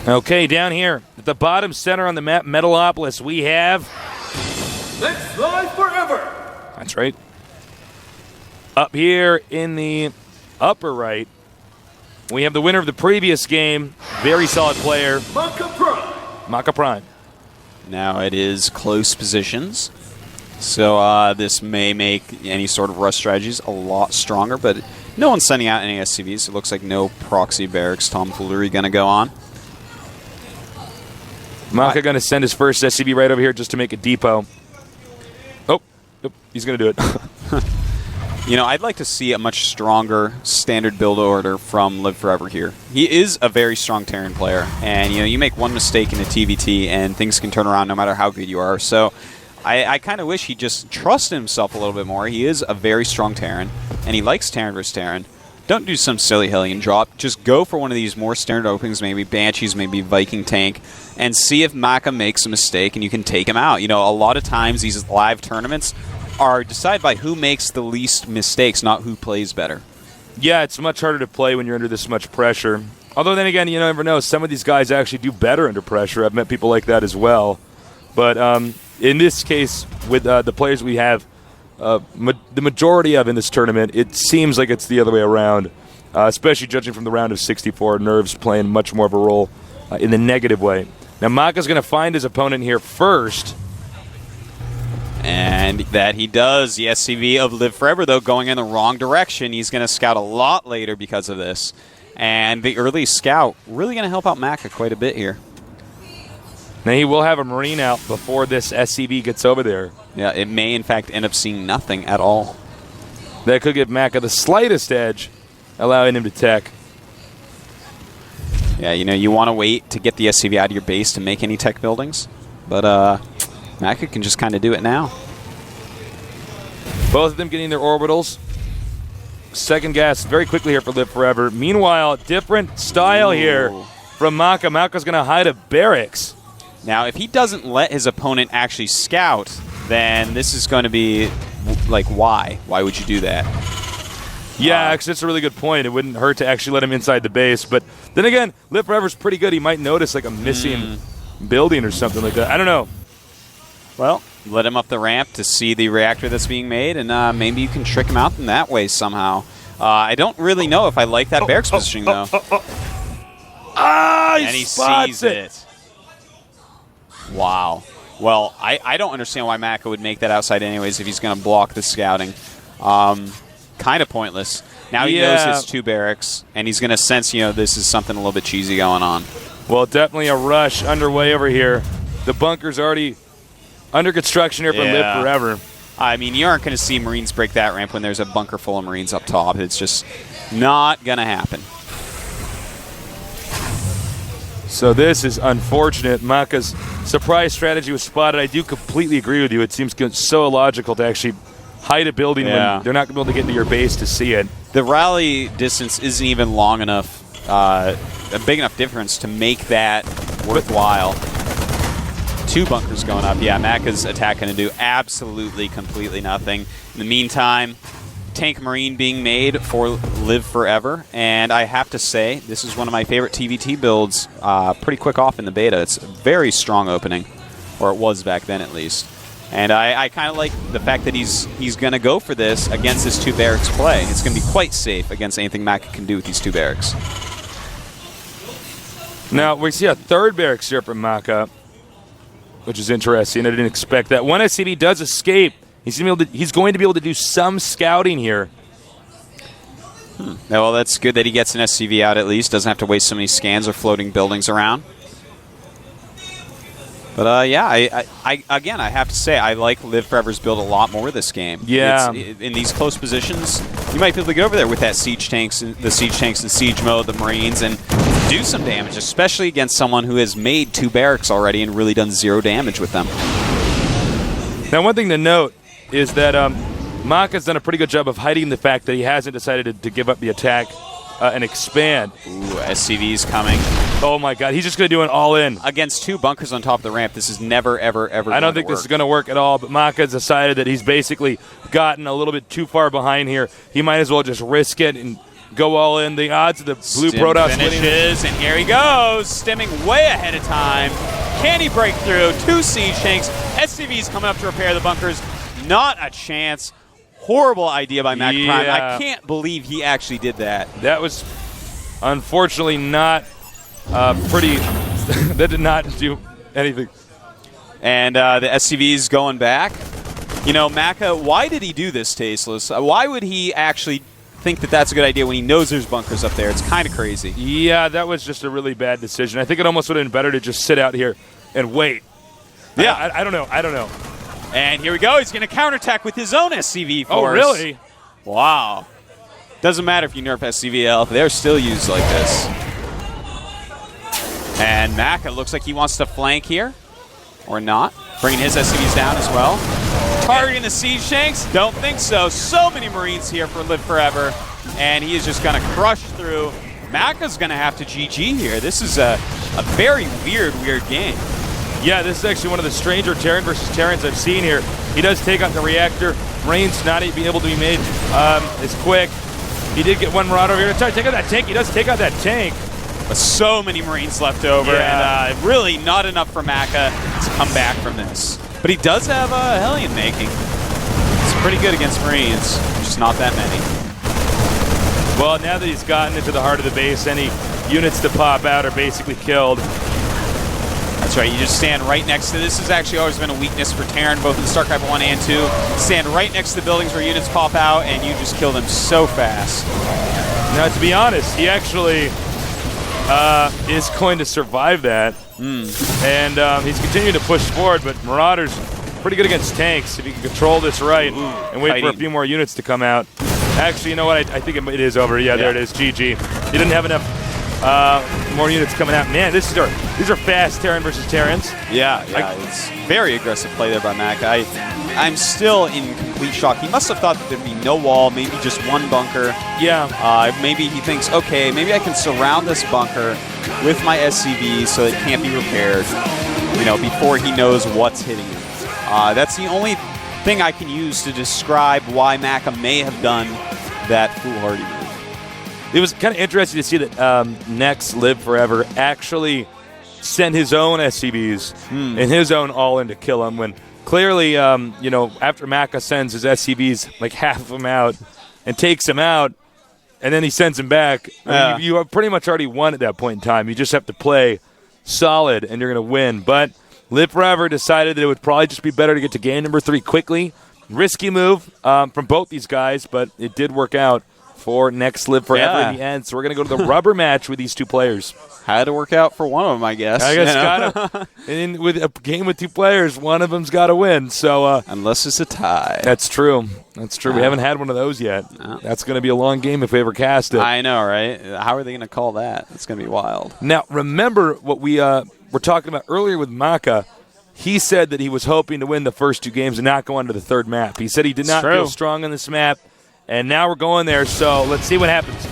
Okay, down here at the bottom center on the map, Metalopolis, we have... Next LiveForever! That's right. Up here in the upper right, we have the winner of the previous game, very solid player, Maka Prime. Maka Prime. Now it is close positions, so this may make any sort of rush strategies a lot stronger, but no one's sending out any SCVs. It looks like no proxy barracks tomfoolery going to go on. Maka going to send his first SCV right over here just to make a depot. Oh, nope, he's going to do it. You know, I'd like to see a much stronger standard build order from LiveForever here. He is a very strong Terran player, and you know, you make one mistake in a TVT and things can turn around no matter how good you are. So I kind of wish he just trusted himself a little bit more. He is a very strong Terran, and he likes Terran versus Terran. Don't do some silly Hellion drop. Just go for one of these more standard openings, maybe Banshees, maybe Viking Tank, and see if Maka makes a mistake and you can take him out. You know, a lot of times these live tournaments are decided by who makes the least mistakes, not who plays better. Yeah, it's much harder to play when you're under this much pressure. Although then again, you never know. Some of these guys actually do better under pressure. I've met people like that as well. But in this case, with the players we have, the majority of in this tournament, it seems like it's the other way around, especially judging from the round of 64. Nerves playing much more of a role in the negative way. Now, Maka's going to find his opponent here first. And that he does. The SCV of LiveForever, though, going in the wrong direction. He's going to scout a lot later because of this. And the early scout really going to help out Maka quite a bit here. Now, he will have a Marine out before this SCV gets over there. Yeah, it may, in fact, end up seeing nothing at all. That could give Maka the slightest edge, allowing him to tech. Yeah, you know, you want to wait to get the SCV out of your base to make any tech buildings. But Maka can just kind of do it now. Both of them getting their orbitals. Second gas very quickly here for LiveForever. Meanwhile, different style here from Maka. Maka's going to hide a barracks. Now, if he doesn't let his opponent actually scout, then this is going to be, like, why? Why would you do that? Yeah, actually, that's a really good point. It wouldn't hurt to actually let him inside the base. But then again, LiveForever's pretty good. He might notice, like, a missing building or something like that. I don't know. Well, let him up the ramp to see the reactor that's being made, and maybe you can trick him out in that way somehow. I don't really know if I like that barracks positioning, though. Ah, and he sees it. Wow. Well, I don't understand why Maka would make that outside anyways if he's going to block the scouting. Kind of pointless. Now he knows it's two barracks, and he's going to sense, you know, this is something a little bit cheesy going on. Well, definitely a rush underway over here. The bunker's already under construction here for LiveForever. I mean, you aren't going to see Marines break that ramp when there's a bunker full of Marines up top. It's just not going to happen. So this is unfortunate. Maka's surprise strategy was spotted. I do completely agree with you. It seems so illogical to actually hide a building when they're not going to be able to get into your base to see it. The rally distance isn't even long enough, a big enough difference to make that worthwhile. Two bunkers going up. Yeah, Maka's attack going to do absolutely, completely nothing. In the meantime, Tank Marine being made for LiveForever, and I have to say, this is one of my favorite TVT builds pretty quick off in the beta. It's a very strong opening, or it was back then at least. And I kind of like the fact that he's going to go for this against this two barracks play. It's going to be quite safe against anything Maka can do with these two barracks. Now, we see a third barracks here from Maka, which is interesting. I didn't expect that. One SCV does escape. He's going to be able to do some scouting here. Well, that's good that he gets an SCV out at least. Doesn't have to waste so many scans or floating buildings around. But, yeah, I have to say, I like LiveForever's build a lot more this game. Yeah. In these close positions, you might be able to get over there with that siege tanks, the siege tanks in siege mode, the Marines, and do some damage, especially against someone who has made two barracks already and really done 0 damage with them. Now, one thing to note is that Maka's done a pretty good job of hiding the fact that he hasn't decided to give up the attack and expand. Ooh, SCV's coming. Oh my God, he's just going to do an all-in. Against two bunkers on top of the ramp, this is never, ever, ever I don't think this is going to work at all, but Maka's decided that he's basically gotten a little bit too far behind here. He might as well just risk it and go all in. The odds of the blue Stim Protoss winning. finishes, and here he goes, stimming way ahead of time. Can he break through? 2 siege tanks. SCV's coming up to repair the bunkers. Not a chance. Horrible idea by Maka Prime. I can't believe he actually did that. That was unfortunately not pretty. That did not do anything. And the SCV's going back. You know, Maka, why did he do this, Tasteless? Why would he actually think that that's a good idea when he knows there's bunkers up there? It's kind of crazy. Yeah, that was just a really bad decision. I think it almost would have been better to just sit out here and wait. Yeah. I don't know. I don't know. And here we go. He's going to counterattack with his own SCV force. Oh, really? Wow. Doesn't matter if you nerf SCVL. They're still used like this. And Maka looks like he wants to flank here. Or not. Bringing his SCVs down as well. Targeting the siege tanks? Don't think so. So many Marines here for LiveForever. And he is just going to crush through. Maka's going to have to GG here. This is a very weird game. Yeah, this is actually one of the stranger Terran versus Terrans I've seen here. He does take out the reactor. Marines not be able to be made as quick. He did get one Marauder over here to try to take out that tank. He does take out that tank. But so many Marines left over, and really not enough for Maka to come back from this. But he does have a Hellion making. It's pretty good against Marines, just not that many. Well, now that he's gotten into the heart of the base, any units to pop out are basically killed. That's right, you just stand right next to this. Has actually always been a weakness for Terran, both in StarCraft 1 and 2. Stand right next to the buildings where units pop out, and you just kill them so fast. Now, to be honest, he actually is going to survive that. And he's continuing to push forward, but Marauder's pretty good against tanks if he can control this right and wait for a few more units to come out. Actually, you know what? I think it is over. Yeah, there it is. GG. He didn't have enough more units coming out. Man, these are fast Terran versus Terrans. Yeah, it's very aggressive play there by Maka. I'm still in complete shock. He must have thought that there'd be no wall, maybe just one bunker. Yeah. Maybe he thinks, okay, maybe I can surround this bunker with my SCV so it can't be repaired, you know, before he knows what's hitting him. That's the only thing I can use to describe why Maka may have done that foolhardy move. It was kind of interesting to see that Next LiveForever actually sent his own SCVs and his own all-in to kill him when clearly, you know, after Maka sends his SCVs, like half of them out and takes him out, and then he sends him back, I mean, you have pretty much already won at that point in time. You just have to play solid, and you're going to win. But LiveForever decided that it would probably just be better to get to game number 3 quickly. Risky move from both these guys, but it did work out for Next LiveForever in the end. So we're going to go to the rubber match with these two players. Had to work out for one of them, I guess. Gotta. And with a game with 2 players, one of them's got to win. So unless it's a tie. That's true. That's true. We haven't had one of those yet. That's going to be a long game if we ever cast it. I know, right? How are they going to call that? It's going to be wild. Now, remember what we were talking about earlier with Maka. He said that he was hoping to win the first 2 games and not go on to the 3rd map. He said he did not feel strong on this map, and now we're going there, so let's see what happens.